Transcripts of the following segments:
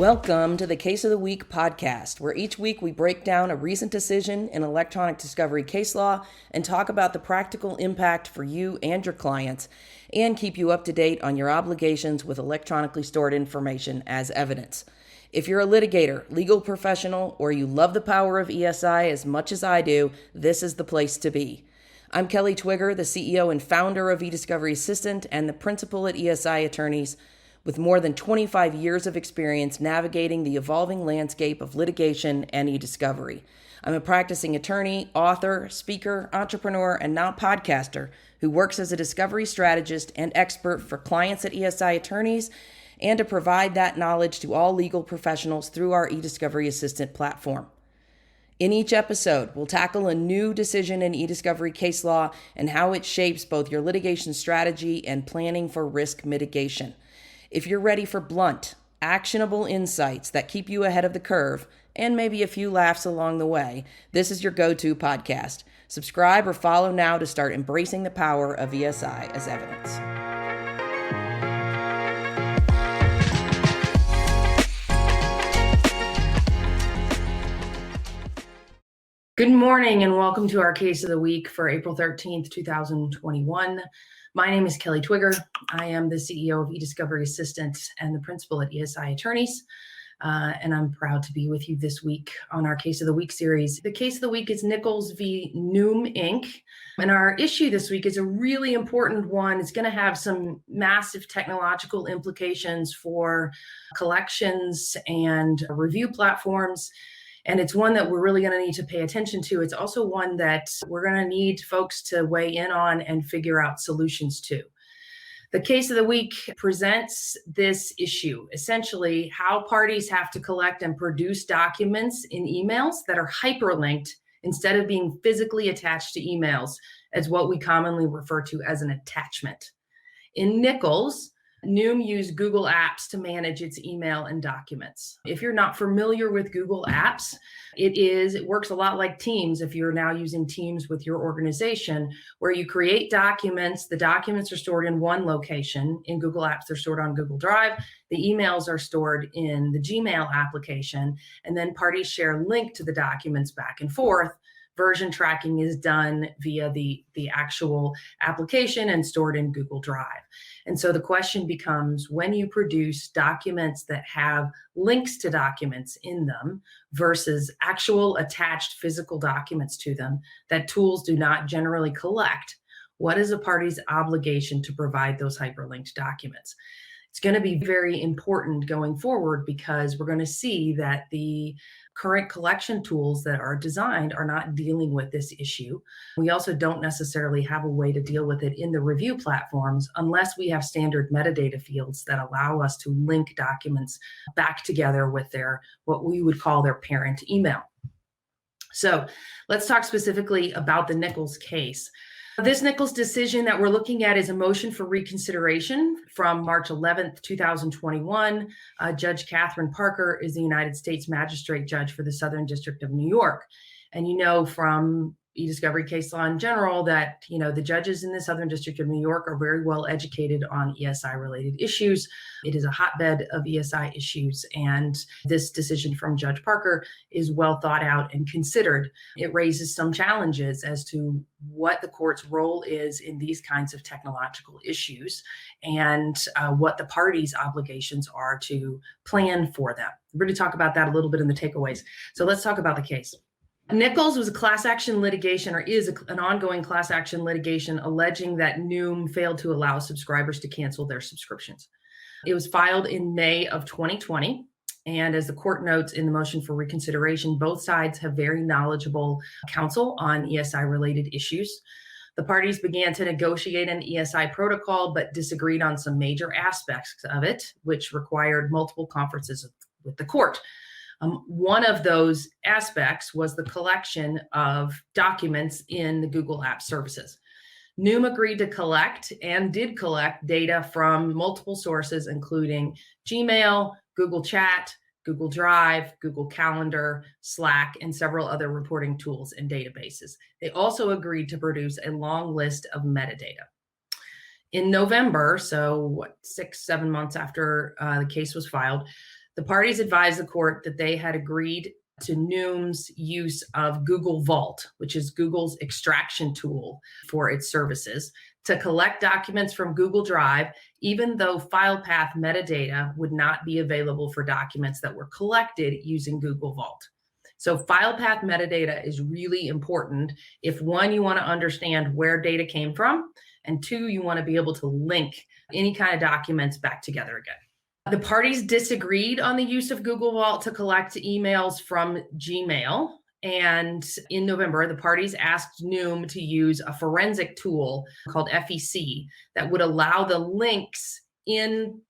Welcome to the Case of the Week podcast, where each week we break down a recent decision in electronic discovery case law and talk about the practical impact for you and your clients, and keep you up to date on your obligations with electronically stored information as evidence. If you're a litigator, legal professional, or you love the power of ESI as much as I do, this is the place to be. I'm Kelly Twigger, the CEO and founder of eDiscovery Assistant and the principal at ESI Attorneys, with more than 25 years of experience navigating the evolving landscape of litigation and eDiscovery. I'm a practicing attorney, author, speaker, entrepreneur, and now podcaster who works as a discovery strategist and expert for clients at ESI Attorneys and to provide that knowledge to all legal professionals through our eDiscovery Assistant platform. In each episode, we'll tackle a new decision in eDiscovery case law and how it shapes both your litigation strategy and planning for risk mitigation. If you're ready for blunt, actionable insights that keep you ahead of the curve, and maybe a few laughs along the way, this is your go-to podcast. Subscribe or follow now to start embracing the power of ESI as evidence. Good morning and welcome to our Case of the Week for April 13th, 2021. My name is Kelly Twigger. I am the CEO of eDiscovery Assistant and the principal at ESI Attorneys, and I'm proud to be with you this week on our Case of the Week series. The Case of the Week is Nichols v. Noom, Inc., and our issue this week is a really important one. It's going to have some massive technological implications for collections and review platforms. And it's one that we're really going to need to pay attention to. It's also one that we're going to need folks to weigh in on and figure out solutions to. The Case of the Week presents this issue, essentially how parties have to collect and produce documents in emails that are hyperlinked instead of being physically attached to emails, as what we commonly refer to as an attachment. In Nichols, Noom used Google Apps to manage its email and documents. If you're not familiar with Google Apps, it works a lot like Teams if you're now using Teams with your organization, where you create documents. The documents are stored in one location. In Google Apps, they're stored on Google Drive. The emails are stored in the Gmail application, and then parties share a link to the documents back and forth. Version tracking is done via the actual application and stored in Google Drive. And so the question becomes, when you produce documents that have links to documents in them versus actual attached physical documents to them that tools do not generally collect, what is a party's obligation to provide those hyperlinked documents? It's going to be very important going forward because we're going to see that the current collection tools that are designed are not dealing with this issue. We also don't necessarily have a way to deal with it in the review platforms unless we have standard metadata fields that allow us to link documents back together with what we would call their parent email. So let's talk specifically about the Nichols case. This Nichols decision that we're looking at is a motion for reconsideration from March 11th, 2021. Judge Katherine Parker is the United States Magistrate Judge for the Southern District of New York. And you know from eDiscovery case law in general that, the judges in the Southern District of New York are very well educated on ESI-related issues. It is a hotbed of ESI issues, and this decision from Judge Parker is well thought out and considered. It raises some challenges as to what the court's role is in these kinds of technological issues and what the parties' obligations are to plan for them. We're going to talk about that a little bit in the takeaways. So let's talk about the case. Nichols was a class action litigation, or is an ongoing class action litigation, alleging that Noom failed to allow subscribers to cancel their subscriptions. It was filed in May of 2020. And as the court notes in the motion for reconsideration, both sides have very knowledgeable counsel on ESI-related issues. The parties began to negotiate an ESI protocol, but disagreed on some major aspects of it, which required multiple conferences with the court. One of those aspects was the collection of documents in the Google Apps services. Noom agreed to collect and did collect data from multiple sources, including Gmail, Google Chat, Google Drive, Google Calendar, Slack, and several other reporting tools and databases. They also agreed to produce a long list of metadata. In November, so 6-7 months after the case was filed, The parties advised the court that they had agreed to Noom's use of Google Vault, which is Google's extraction tool for its services, to collect documents from Google Drive, even though file path metadata would not be available for documents that were collected using Google Vault. So file path metadata is really important if, one, you want to understand where data came from, and two, you want to be able to link any kind of documents back together again. The parties disagreed on the use of Google Vault to collect emails from Gmail. And in November, the parties asked Noom to use a forensic tool called FEC that would allow the links in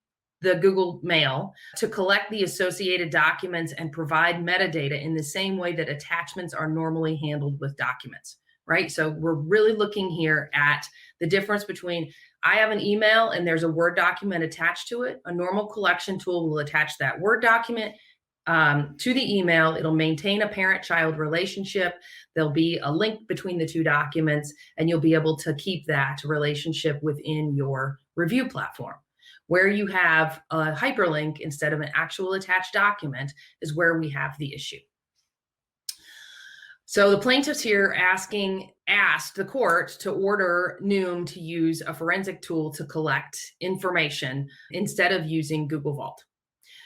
the Google Mail to collect the associated documents and provide metadata in the same way that attachments are normally handled with documents, right? So we're really looking here at the difference between I have an email and there's a Word document attached to it. A normal collection tool will attach that Word document to the email. It'll maintain a parent-child relationship. There'll be a link between the two documents, and you'll be able to keep that relationship within your review platform. Where you have a hyperlink instead of an actual attached document is where we have the issue. So the plaintiffs here asked the court to order Noom to use a forensic tool to collect information instead of using Google Vault.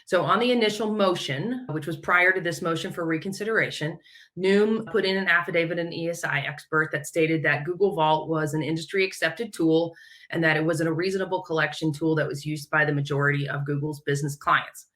So on the initial motion, which was prior to this motion for reconsideration, Noom put in an affidavit, an ESI expert, that stated that Google Vault was an industry accepted tool and that it was a reasonable collection tool that was used by the majority of Google's business clients.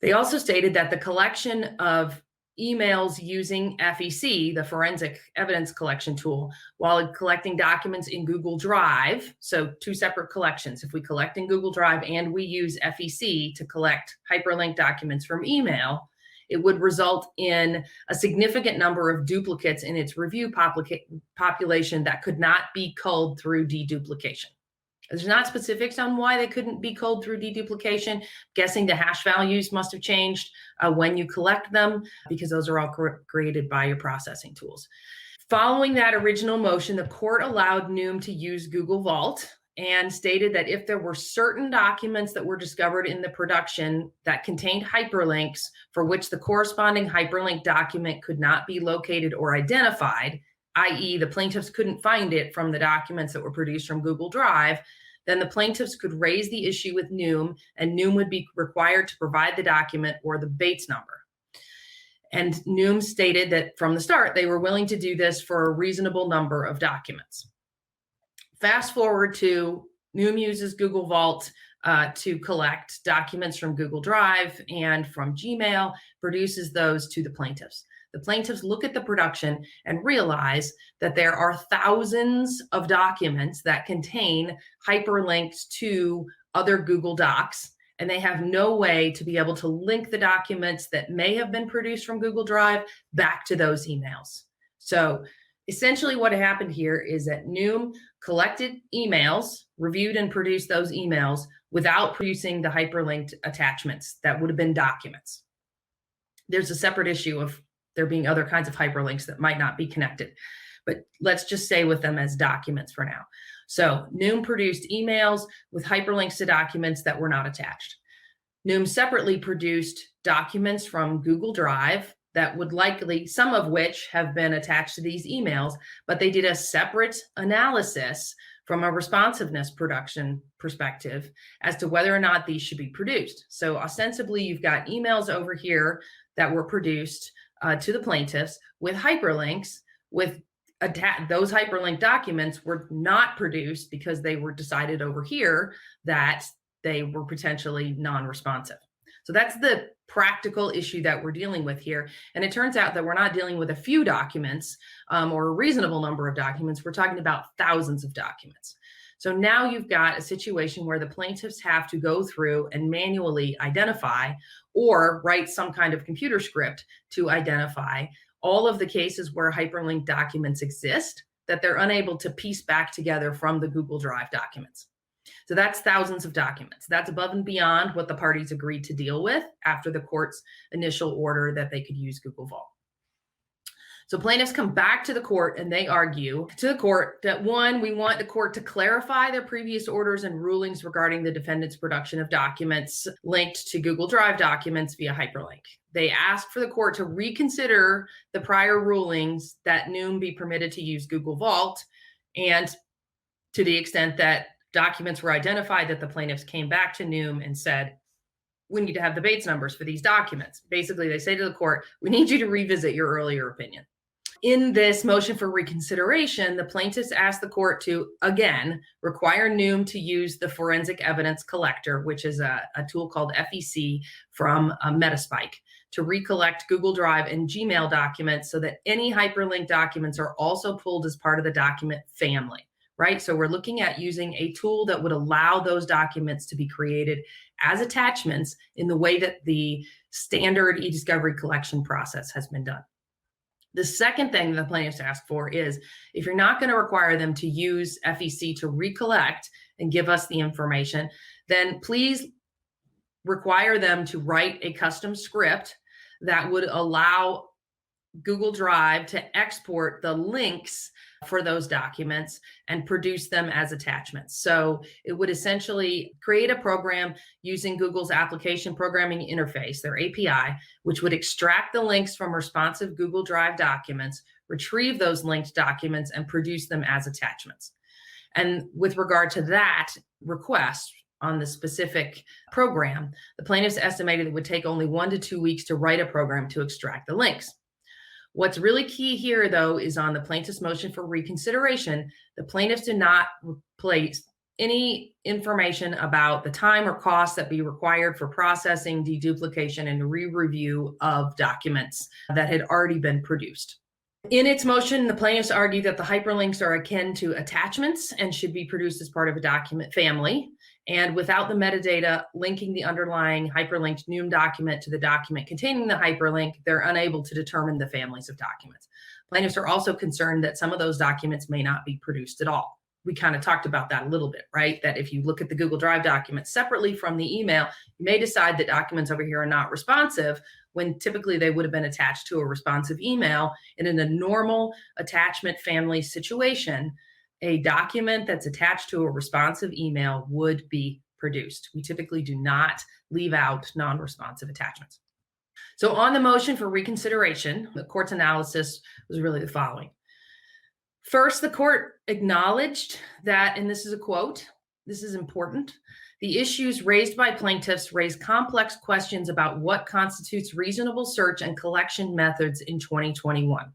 They also stated that the collection of emails using FEC, the forensic evidence collection tool, while collecting documents in Google Drive, so two separate collections. If we collect in Google Drive and we use FEC to collect hyperlinked documents from email, it would result in a significant number of duplicates in its review population that could not be culled through deduplication. There's not specifics on why they couldn't be culled through deduplication. Guessing the hash values must have changed when you collect them, because those are all created by your processing tools. Following that original motion, the court allowed Noom to use Google Vault and stated that if there were certain documents that were discovered in the production that contained hyperlinks for which the corresponding hyperlink document could not be located or identified, i.e. the plaintiffs couldn't find it from the documents that were produced from Google Drive, then the plaintiffs could raise the issue with Noom, and Noom would be required to provide the document or the Bates number. And Noom stated that from the start, they were willing to do this for a reasonable number of documents. Fast forward to Noom uses Google Vault to collect documents from Google Drive and from Gmail, produces those to the plaintiffs. The plaintiffs look at the production and realize that there are thousands of documents that contain hyperlinks to other Google Docs, and they have no way to be able to link the documents that may have been produced from Google Drive back to those emails. So essentially what happened here is that Noom collected emails, reviewed and produced those emails without producing the hyperlinked attachments that would have been documents. There's a separate issue of there being other kinds of hyperlinks that might not be connected, but let's just stay with them as documents for now. So Noom produced emails with hyperlinks to documents that were not attached. Noom separately produced documents from Google Drive that would likely, some of which have been attached to these emails, but they did a separate analysis from a responsiveness production perspective as to whether or not these should be produced. So ostensibly, you've got emails over here that were produced to the plaintiffs with hyperlinks. With those hyperlinked documents were not produced because they were decided over here that they were potentially non-responsive. So that's the practical issue that we're dealing with here. And it turns out that we're not dealing with a few documents or a reasonable number of documents. We're talking about thousands of documents. So now you've got a situation where the plaintiffs have to go through and manually identify or write some kind of computer script to identify all of the cases where hyperlinked documents exist that they're unable to piece back together from the Google Drive documents. So that's thousands of documents. That's above and beyond what the parties agreed to deal with after the court's initial order that they could use Google Vault. So plaintiffs come back to the court and they argue to the court that, one, we want the court to clarify their previous orders and rulings regarding the defendant's production of documents linked to Google Drive documents via hyperlink. They ask for the court to reconsider the prior rulings that Noom be permitted to use Google Vault, and to the extent that documents were identified, that the plaintiffs came back to Noom and said, we need to have the Bates numbers for these documents. Basically, they say to the court, we need you to revisit your earlier opinion. In this motion for reconsideration, the plaintiffs asked the court to, again, require Noom to use the forensic evidence collector, which is a tool called FEC from Metaspike, to recollect Google Drive and Gmail documents so that any hyperlinked documents are also pulled as part of the document family, right? So we're looking at using a tool that would allow those documents to be created as attachments in the way that the standard eDiscovery collection process has been done. The second thing the plaintiffs ask for is, if you're not going to require them to use FEC to recollect and give us the information, then please require them to write a custom script that would allow Google Drive to export the links for those documents and produce them as attachments. So it would essentially create a program using Google's application programming interface, their API, which would extract the links from responsive Google Drive documents, retrieve those linked documents, and produce them as attachments. And with regard to that request on the specific program, the plaintiffs estimated it would take only 1 to 2 weeks to write a program to extract the links. What's really key here, though, is on the plaintiff's motion for reconsideration, the plaintiffs did not place any information about the time or cost that be required for processing, deduplication, and re-review of documents that had already been produced. In its motion, the plaintiffs argued that the hyperlinks are akin to attachments and should be produced as part of a document family. And without the metadata linking the underlying hyperlinked Noom document to the document containing the hyperlink, they're unable to determine the families of documents. Plaintiffs are also concerned that some of those documents may not be produced at all. We kind of talked about that a little bit, right? That if you look at the Google Drive documents separately from the email, you may decide that documents over here are not responsive when typically they would have been attached to a responsive email. And in a normal attachment family situation, a document that's attached to a responsive email would be produced. We typically do not leave out non-responsive attachments. So on the motion for reconsideration, the court's analysis was really the following. First, the court acknowledged that, and this is a quote, this is important, the issues raised by plaintiffs raise complex questions about what constitutes reasonable search and collection methods in 2021.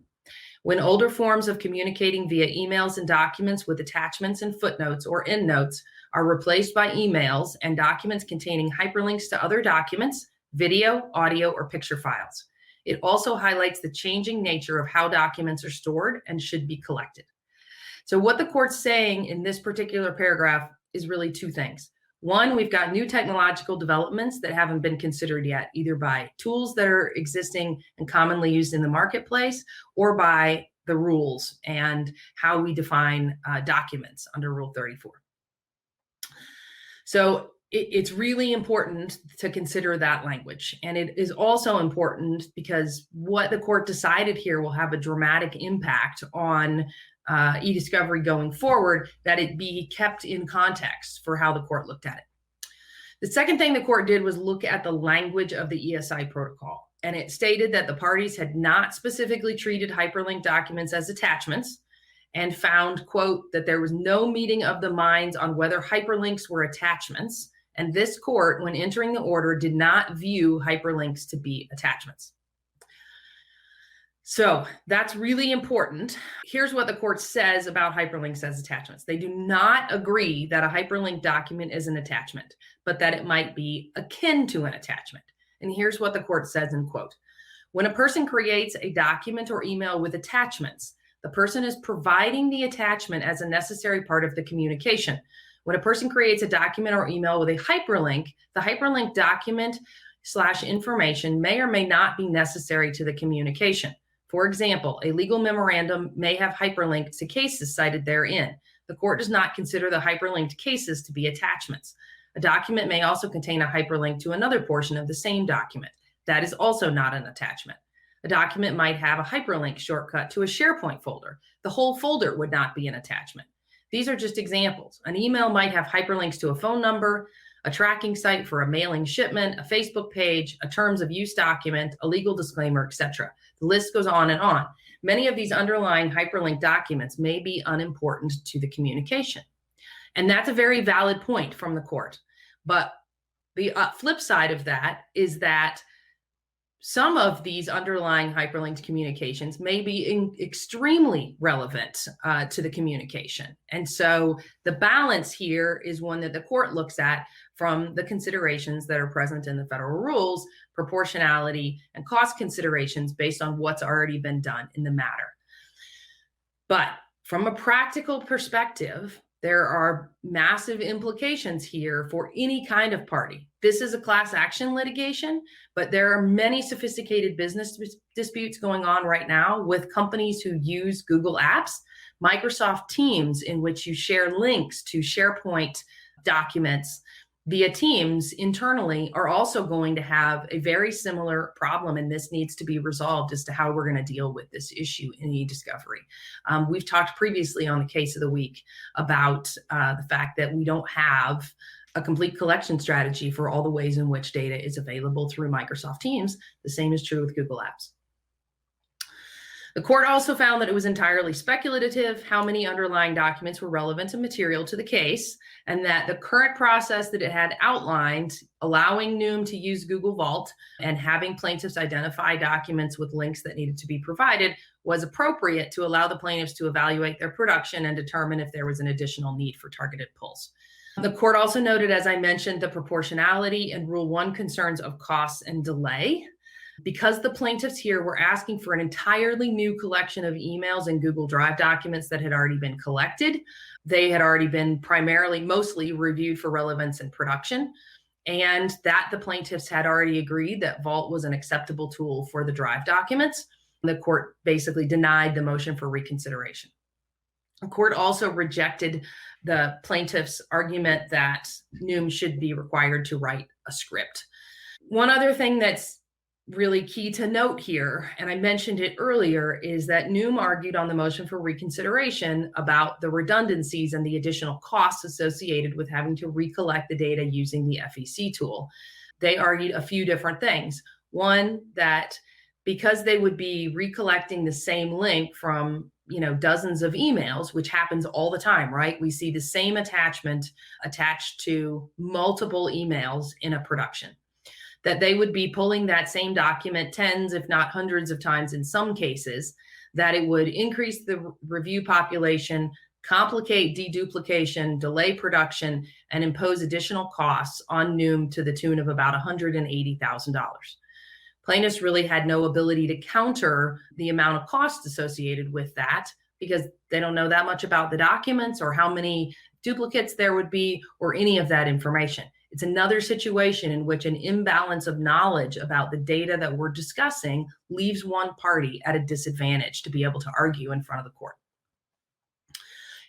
When older forms of communicating via emails and documents with attachments and footnotes or endnotes are replaced by emails and documents containing hyperlinks to other documents, video, audio, or picture files. It also highlights the changing nature of how documents are stored and should be collected. So what the court's saying in this particular paragraph is really two things. One, we've got new technological developments that haven't been considered yet, either by tools that are existing and commonly used in the marketplace or by the rules and how we define documents under Rule 34. So it's really important to consider that language. And it is also important because what the court decided here will have a dramatic impact on eDiscovery going forward, that it be kept in context for how the court looked at it. The second thing the court did was look at the language of the ESI protocol. And it stated that the parties had not specifically treated hyperlinked documents as attachments and found, quote, that there was no meeting of the minds on whether hyperlinks were attachments. And this court, when entering the order, did not view hyperlinks to be attachments. So that's really important. Here's what the court says about hyperlinks as attachments. They do not agree that a hyperlinked document is an attachment, but that it might be akin to an attachment. And here's what the court says in quote. When a person creates a document or email with attachments, the person is providing the attachment as a necessary part of the communication. When a person creates a document or email with a hyperlink, the hyperlinked document/information may or may not be necessary to the communication. For example, a legal memorandum may have hyperlinks to cases cited therein. The court does not consider the hyperlinked cases to be attachments. A document may also contain a hyperlink to another portion of the same document. That is also not an attachment. A document might have a hyperlink shortcut to a SharePoint folder. The whole folder would not be an attachment. These are just examples. An email might have hyperlinks to a phone number, a tracking site for a mailing shipment, a Facebook page, a terms of use document, a legal disclaimer, etc. The list goes on and on. Many of these underlying hyperlinked documents may be unimportant to the communication. And that's a very valid point from the court. But the flip side of that is that some of these underlying hyperlinked communications may be extremely relevant to the communication. And so the balance here is one that the court looks at from the considerations that are present in the federal rules, proportionality, and cost considerations based on what's already been done in the matter. But from a practical perspective, there are massive implications here for any kind of party. This is a class action litigation, but there are many sophisticated business disputes going on right now with companies who use Google Apps, Microsoft Teams, in which you share links to SharePoint documents via Teams internally, are also going to have a very similar problem, and this needs to be resolved as to how we're going to deal with this issue in eDiscovery. We've talked previously on the case of the week about the fact that we don't have a complete collection strategy for all the ways in which data is available through Microsoft Teams. The same is true with Google Apps. The court also found that it was entirely speculative how many underlying documents were relevant and material to the case, and that the current process that it had outlined, allowing Noom to use Google Vault and having plaintiffs identify documents with links that needed to be provided, was appropriate to allow the plaintiffs to evaluate their production and determine if there was an additional need for targeted pulls. The court also noted, as I mentioned, the proportionality and Rule 1 concerns of costs and delay. Because the plaintiffs here were asking for an entirely new collection of emails and Google Drive documents that had already been collected, they had already been mostly reviewed for relevance and production, and that the plaintiffs had already agreed that Vault was an acceptable tool for the Drive documents. The court basically denied the motion for reconsideration. The court also rejected the plaintiff's argument that Noom should be required to write a script. One other thing that's really key to note here, and I mentioned it earlier, is that Noom argued on the motion for reconsideration about the redundancies and the additional costs associated with having to recollect the data using the FEC tool. They argued a few different things. One, that because they would be recollecting the same link from dozens of emails, which happens all the time, right? We see the same attachment attached to multiple emails in a production, that they would be pulling that same document tens, if not hundreds of times in some cases, that it would increase the review population, complicate deduplication, delay production, and impose additional costs on Noom to the tune of about $180,000. Plaintiffs really had no ability to counter the amount of costs associated with that because they don't know that much about the documents or how many duplicates there would be or any of that information. It's another situation in which an imbalance of knowledge about the data that we're discussing leaves one party at a disadvantage to be able to argue in front of the court.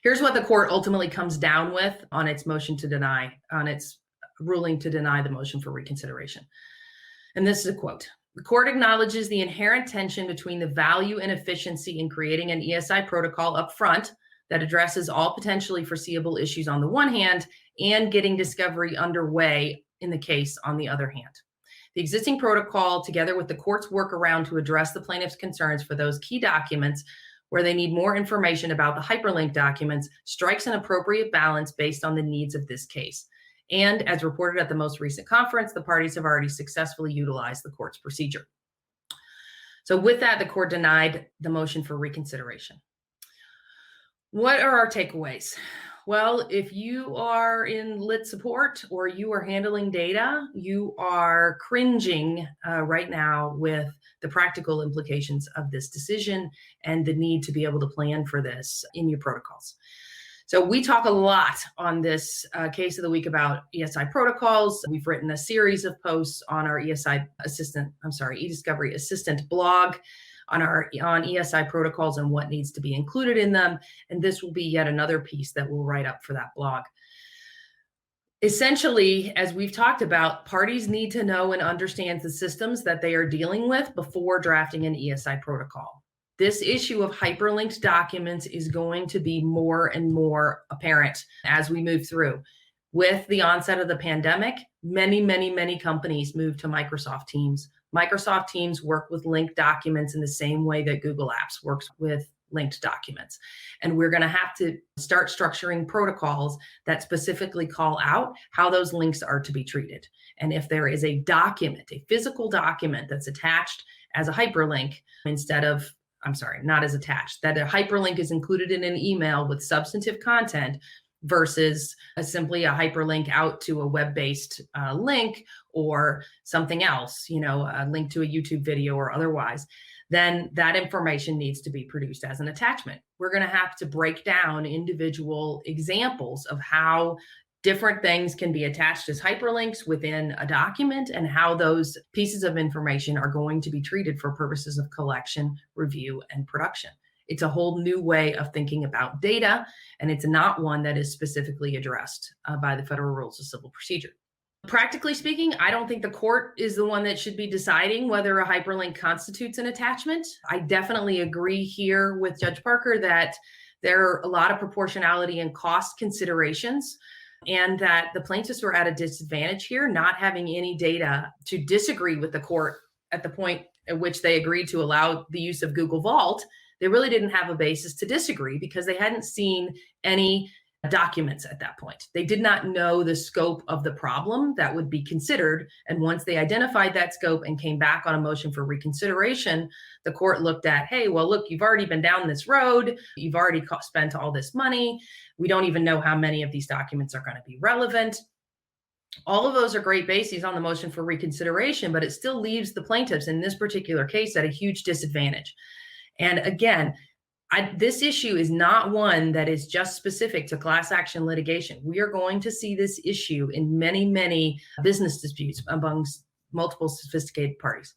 Here's what the court ultimately comes down with on its motion to deny, on its ruling to deny the motion for reconsideration. And this is a quote. The court acknowledges the inherent tension between the value and efficiency in creating an ESI protocol up front that addresses all potentially foreseeable issues on the one hand and getting discovery underway in the case on the other hand. The existing protocol, together with the court's workaround to address the plaintiff's concerns for those key documents where they need more information about the hyperlinked documents, strikes an appropriate balance based on the needs of this case. And as reported at the most recent conference, the parties have already successfully utilized the court's procedure. So with that, the court denied the motion for reconsideration. What are our takeaways? Well, if you are in lit support or you are handling data, you are cringing right now with the practical implications of this decision and the need to be able to plan for this in your protocols. So we talk a lot on this case of the week about ESI protocols. We've written a series of posts on our eDiscovery Assistant blog on ESI protocols and what needs to be included in them. And this will be yet another piece that we'll write up for that blog. Essentially, as we've talked about, parties need to know and understand the systems that they are dealing with before drafting an ESI protocol. This issue of hyperlinked documents is going to be more and more apparent as we move through. With the onset of the pandemic, many companies moved to Microsoft Teams. Microsoft Teams work with linked documents in the same way that Google Apps works with linked documents. And we're going to have to start structuring protocols that specifically call out how those links are to be treated. And if there is a document, a physical document that's attached as a hyperlink instead of, not as attached, that a hyperlink is included in an email with substantive content versus simply a hyperlink out to a web-based link or something else, a link to a YouTube video or otherwise, then that information needs to be produced as an attachment. We're going to have to break down individual examples of how different things can be attached as hyperlinks within a document and how those pieces of information are going to be treated for purposes of collection, review, and production. It's a whole new way of thinking about data, and it's not one that is specifically addressed by the Federal Rules of Civil Procedure. Practically speaking, I don't think the court is the one that should be deciding whether a hyperlink constitutes an attachment. I definitely agree here with Judge Parker that there are a lot of proportionality and cost considerations, and that the plaintiffs were at a disadvantage here, not having any data to disagree with the court at the point at which they agreed to allow the use of Google Vault. They really didn't have a basis to disagree because they hadn't seen any documents at that point. They did not know the scope of the problem that would be considered. And once they identified that scope and came back on a motion for reconsideration, the court looked at, hey, well, look, you've already been down this road. You've already spent all this money. We don't even know how many of these documents are going to be relevant. All of those are great bases on the motion for reconsideration, but it still leaves the plaintiffs in this particular case at a huge disadvantage. And again, this issue is not one that is just specific to class action litigation. We are going to see this issue in many business disputes amongst multiple sophisticated parties.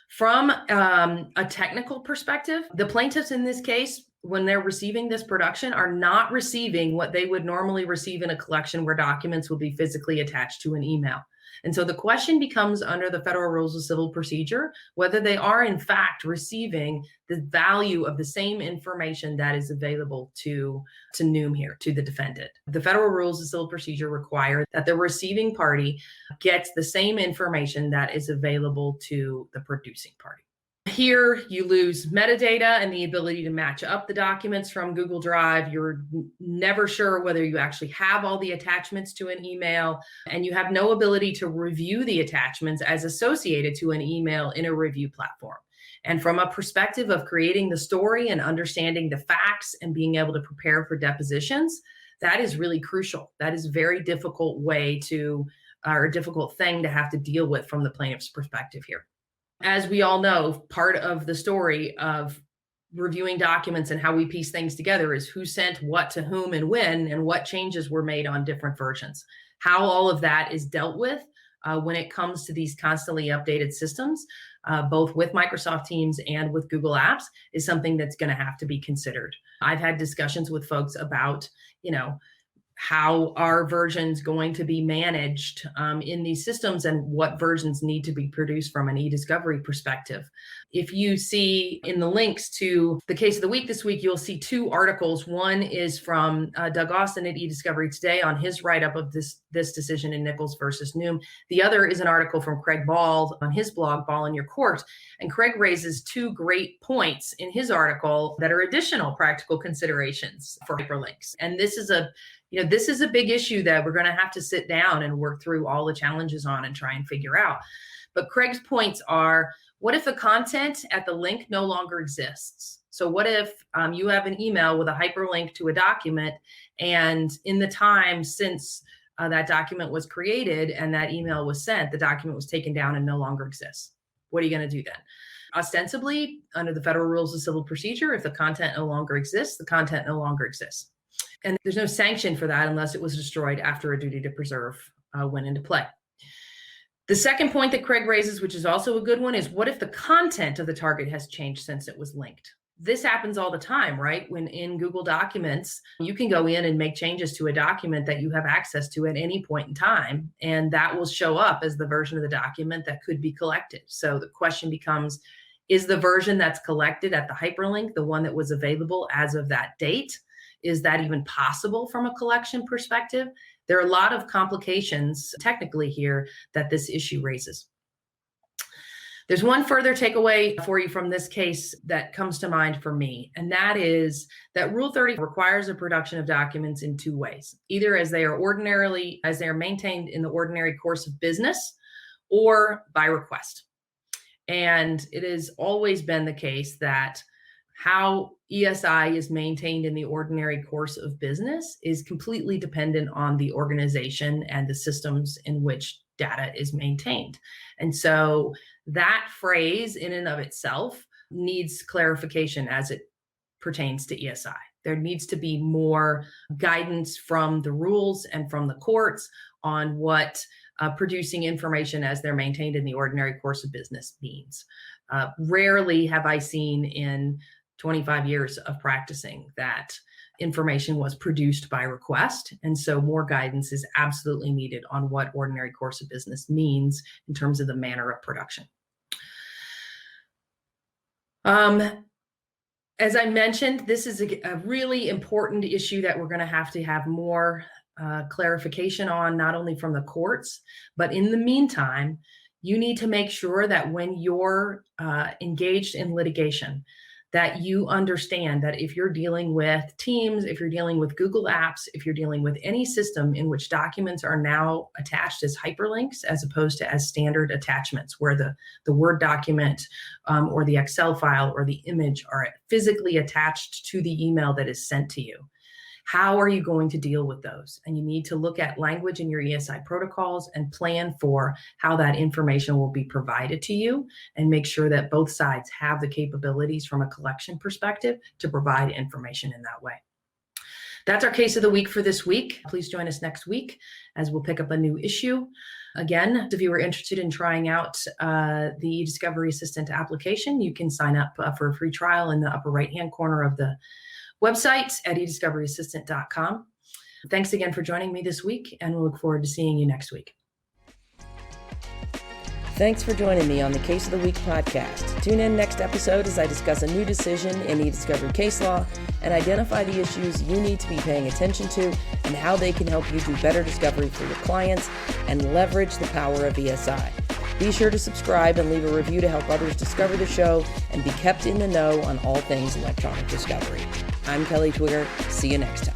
From a technical perspective, the plaintiffs in this case, when they're receiving this production, are not receiving what they would normally receive in a collection where documents would be physically attached to an email. And so the question becomes, under the Federal Rules of Civil Procedure, whether they are in fact receiving the value of the same information that is available to Noom here, to the defendant. The Federal Rules of Civil Procedure require that the receiving party gets the same information that is available to the producing party. Here, you lose metadata and the ability to match up the documents from Google Drive. You're never sure whether you actually have all the attachments to an email, and you have no ability to review the attachments as associated to an email in a review platform. And from a perspective of creating the story and understanding the facts and being able to prepare for depositions, that is really crucial. That is a very difficult or a difficult thing to have to deal with from the plaintiff's perspective here. As we all know, part of the story of reviewing documents and how we piece things together is who sent what to whom and when, and what changes were made on different versions. How all of that is dealt with when it comes to these constantly updated systems, both with Microsoft Teams and with Google Apps, is something that's going to have to be considered. I've had discussions with folks about, how are versions going to be managed in these systems and what versions need to be produced from an eDiscovery perspective. If you see in the links to the case of the week this week, you'll see two articles. One is from Doug Austin at eDiscovery Today on his write-up of this decision in Nichols versus Noom. The other is an article from Craig Ball on his blog, Ball in Your Court. And Craig raises two great points in his article that are additional practical considerations for hyperlinks. And this is a big issue that we're going to have to sit down and work through all the challenges on and try and figure out. But Craig's points are, what if the content at the link no longer exists? So what if you have an email with a hyperlink to a document, and in the time since that document was created and that email was sent, the document was taken down and no longer exists? What are you going to do then? Ostensibly, under the Federal Rules of Civil Procedure, if the content no longer exists, the content no longer exists. And there's no sanction for that unless it was destroyed after a duty to preserve went into play. The second point that Craig raises, which is also a good one, is what if the content of the target has changed since it was linked? This happens all the time, right? When in Google Documents, you can go in and make changes to a document that you have access to at any point in time, and that will show up as the version of the document that could be collected. So the question becomes, is the version that's collected at the hyperlink the one that was available as of that date? Is that even possible from a collection perspective? There are a lot of complications technically here that this issue raises. There's one further takeaway for you from this case that comes to mind for me, and that is that Rule 30 requires a production of documents in two ways, either as they are maintained in the ordinary course of business or by request. And it has always been the case that how ESI is maintained in the ordinary course of business is completely dependent on the organization and the systems in which data is maintained. And so that phrase in and of itself needs clarification as it pertains to ESI. There needs to be more guidance from the rules and from the courts on what producing information as they're maintained in the ordinary course of business means. Rarely have I seen in 25 years of practicing that information was produced by request. And so more guidance is absolutely needed on what ordinary course of business means in terms of the manner of production. As I mentioned, this is a really important issue that we're going to have more clarification on, not only from the courts, but in the meantime, you need to make sure that when you're engaged in litigation, that you understand that if you're dealing with Teams, if you're dealing with Google Apps, if you're dealing with any system in which documents are now attached as hyperlinks as opposed to as standard attachments, where the Word document or the Excel file or the image are physically attached to the email that is sent to you. How are you going to deal with those? And you need to look at language in your ESI protocols and plan for how that information will be provided to you, and make sure that both sides have the capabilities from a collection perspective to provide information in that way. That's our case of the week for this week. Please join us next week as we'll pick up a new issue. Again, if you are interested in trying out the eDiscovery Assistant application, you can sign up for a free trial in the upper right-hand corner of the website at eDiscoveryAssistant.com. Thanks again for joining me this week, and we'll look forward to seeing you next week. Thanks for joining me on the Case of the Week podcast. Tune in next episode as I discuss a new decision in eDiscovery case law and identify the issues you need to be paying attention to and how they can help you do better discovery for your clients and leverage the power of ESI. Be sure to subscribe and leave a review to help others discover the show and be kept in the know on all things electronic discovery. I'm Kelly Twigger. See you next time.